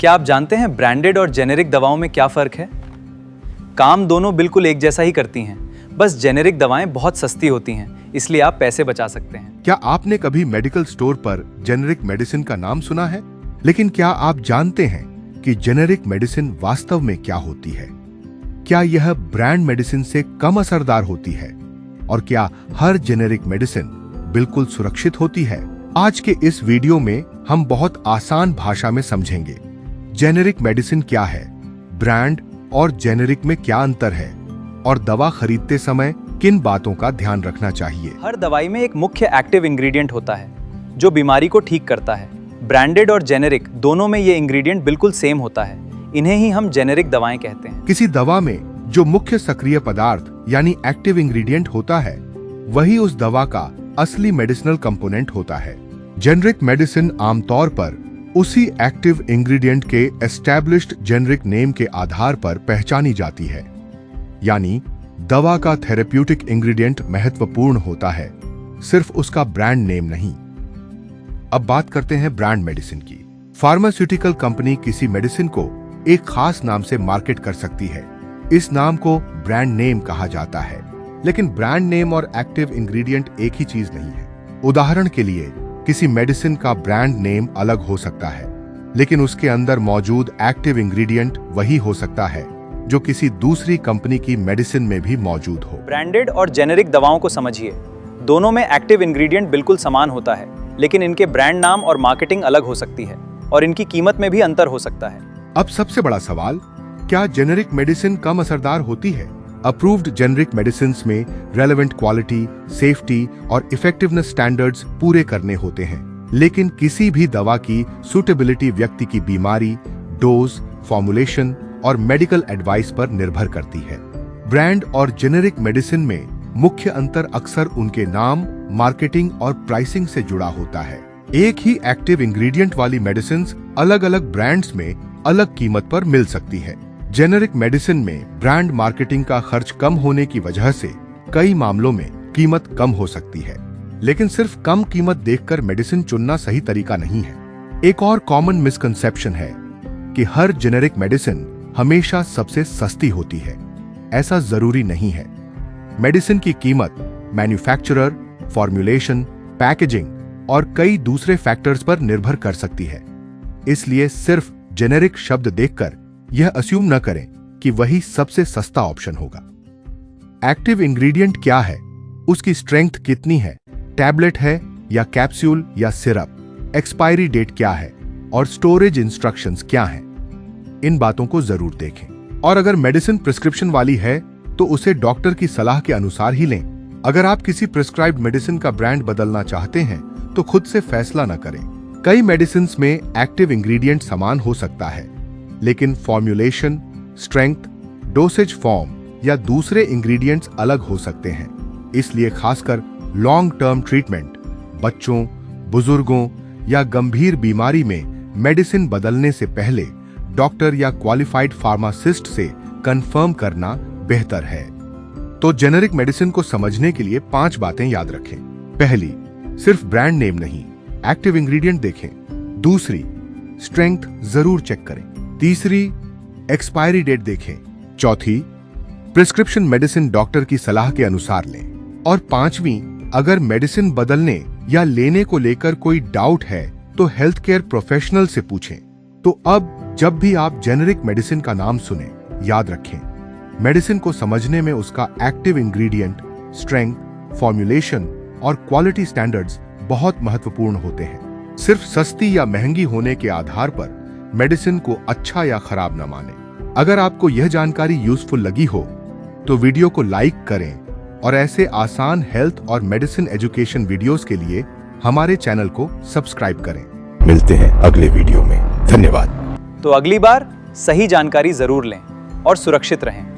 क्या आप जानते हैं ब्रांडेड और जेनेरिक दवाओं में क्या फर्क है? काम दोनों बिल्कुल एक जैसा ही करती हैं, बस जेनेरिक दवाएं बहुत सस्ती होती हैं, इसलिए आप पैसे बचा सकते हैं। क्या आपने कभी मेडिकल स्टोर पर जेनेरिक मेडिसिन का नाम सुना है? लेकिन क्या आप जानते हैं कि जेनेरिक मेडिसिन वास्तव में क्या होती है? क्या यह ब्रांड मेडिसिन से कम असरदार होती है? और क्या हर जेनेरिक मेडिसिन बिल्कुल सुरक्षित होती है? आज के इस वीडियो में हम बहुत आसान भाषा में समझेंगे जेनेरिक मेडिसिन क्या है, ब्रांड और जेनेरिक में क्या अंतर है, और दवा खरीदते समय किन बातों का ध्यान रखना चाहिए। हर दवाई में एक मुख्य एक्टिव इंग्रेडिएंट होता है जो बीमारी को ठीक करता है। ब्रांडेड और जेनेरिक दोनों में ये इंग्रेडिएंट बिल्कुल सेम होता है, इन्हें ही हम जेनेरिक दवाएं कहते हैं। किसी दवा में जो मुख्य सक्रिय पदार्थ यानी एक्टिव इंग्रेडिएंट होता है, वही उस दवा का असली मेडिसिनल कंपोनेंट होता है। जेनेरिक मेडिसिन आमतौर पर उसी एक्टिव इंग्रेडिएंट के एस्टैब्लिश्ड जेनेरिक नेम के आधार पर पहचानी जाती है, यानी दवा का थेरेप्यूटिक इंग्रेडिएंट महत्वपूर्ण होता है, सिर्फ उसका ब्रांड नेम नहीं। अब बात करते हैं ब्रांड मेडिसिन की। फार्मास्यूटिकल कंपनी किसी मेडिसिन को एक खास नाम से मार्केट कर सकती है। इस नाम को ब्रांड नेम कहा जाता है, लेकिन ब्रांड नेम और एक्टिव इंग्रेडिएंट एक ही चीज नहीं है। उदाहरण के लिए, किसी मेडिसिन का ब्रांड नेम अलग हो सकता है, लेकिन उसके अंदर मौजूद एक्टिव इंग्रेडिएंट वही हो सकता है जो किसी दूसरी कंपनी की मेडिसिन में भी मौजूद हो। ब्रांडेड और जेनेरिक दवाओं को समझिए। दोनों में एक्टिव इंग्रेडिएंट बिल्कुल समान होता है, लेकिन इनके ब्रांड नाम और मार्केटिंग अलग हो सकती है और इनकी कीमत में भी अंतर हो सकता है। अब सबसे बड़ा सवाल, क्या जेनेरिक मेडिसिन कम असरदार होती है? अप्रूव्ड जेनेरिक मेडिसिन्स में रेलेवेंट क्वालिटी, सेफ्टी और इफेक्टिवनेस स्टैंडर्ड्स पूरे करने होते हैं, लेकिन किसी भी दवा की सूटेबिलिटी व्यक्ति की बीमारी, डोज, फॉर्मुलेशन और मेडिकल एडवाइस पर निर्भर करती है। ब्रांड और जेनेरिक मेडिसिन में मुख्य अंतर अक्सर उनके नाम, मार्केटिंग और प्राइसिंग से जुड़ा होता है। एक ही एक्टिव इंग्रेडिएंट वाली मेडिसिन्स अलग-अलग ब्रांड्स में अलग कीमत पर मिल सकती है। जेनेरिक मेडिसिन में ब्रांड मार्केटिंग का खर्च कम होने की वजह से कई मामलों में कीमत कम हो सकती है, लेकिन सिर्फ कम कीमत देखकर मेडिसिन चुनना सही तरीका नहीं है। एक और कॉमन मिसकंसेप्शन है कि हर जेनेरिक मेडिसिन हमेशा सबसे सस्ती होती है। ऐसा जरूरी नहीं है। मेडिसिन की कीमत मैन्युफैक्चरर, फॉर्मुलेशन, पैकेजिंग और कई दूसरे फैक्टर्स पर निर्भर कर सकती है। इसलिए सिर्फ जेनेरिक शब्द देखकर यह अस्यूम न करें कि वही सबसे सस्ता ऑप्शन होगा। एक्टिव इंग्रेडिएंट क्या है, उसकी स्ट्रेंथ कितनी है, टैबलेट है या कैप्सूल या सिरप, एक्सपायरी डेट क्या है और स्टोरेज इंस्ट्रक्शंस क्या हैं, इन बातों को जरूर देखें। और अगर मेडिसिन प्रिस्क्रिप्शन वाली है तो उसे डॉक्टर की सलाह के अनुसार ही लें। अगर आप किसी प्रिस्क्राइब्ड मेडिसिन का ब्रांड बदलना चाहते हैं तो खुद से फैसला न करें। कई मेडिसिन में एक्टिव इंग्रेडिएंट समान हो सकता है, लेकिन फॉर्मुलेशन, स्ट्रेंथ, डोसेज फॉर्म या दूसरे इंग्रेडिएंट्स अलग हो सकते हैं। इसलिए खासकर लॉन्ग टर्म ट्रीटमेंट, बच्चों, बुजुर्गों या गंभीर बीमारी में मेडिसिन बदलने से पहले डॉक्टर या क्वालिफाइड फार्मासिस्ट से कंफर्म करना बेहतर है। तो जेनेरिक मेडिसिन को समझने के लिए 5 बातें याद रखें। पहली, सिर्फ ब्रांड नेम नहीं, एक्टिव इंग्रेडिएंट देखें। दूसरी, स्ट्रेंथ जरूर चेक करें। तीसरी, एक्सपायरी डेट देखें। चौथी, प्रिस्क्रिप्शन मेडिसिन डॉक्टर की सलाह के अनुसार लें। और पांचवी, अगर मेडिसिन बदलने या लेने को लेकर कोई डाउट है तो हेल्थ केयर प्रोफेशनल से पूछें। तो अब जब भी आप जेनेरिक मेडिसिन का नाम सुने, याद रखें, मेडिसिन को समझने में उसका एक्टिव इंग्रेडिएंट, स्ट्रेंथ, फॉर्मुलेशन और क्वालिटी स्टैंडर्ड्स बहुत महत्वपूर्ण होते हैं। सिर्फ सस्ती या महंगी होने के आधार पर मेडिसिन को अच्छा या खराब न माने। अगर आपको यह जानकारी यूजफुल लगी हो तो वीडियो को लाइक करें और ऐसे आसान हेल्थ और मेडिसिन एजुकेशन वीडियोस के लिए हमारे चैनल को सब्सक्राइब करें। मिलते हैं अगले वीडियो में। धन्यवाद। तो अगली बार सही जानकारी जरूर लें और सुरक्षित रहें।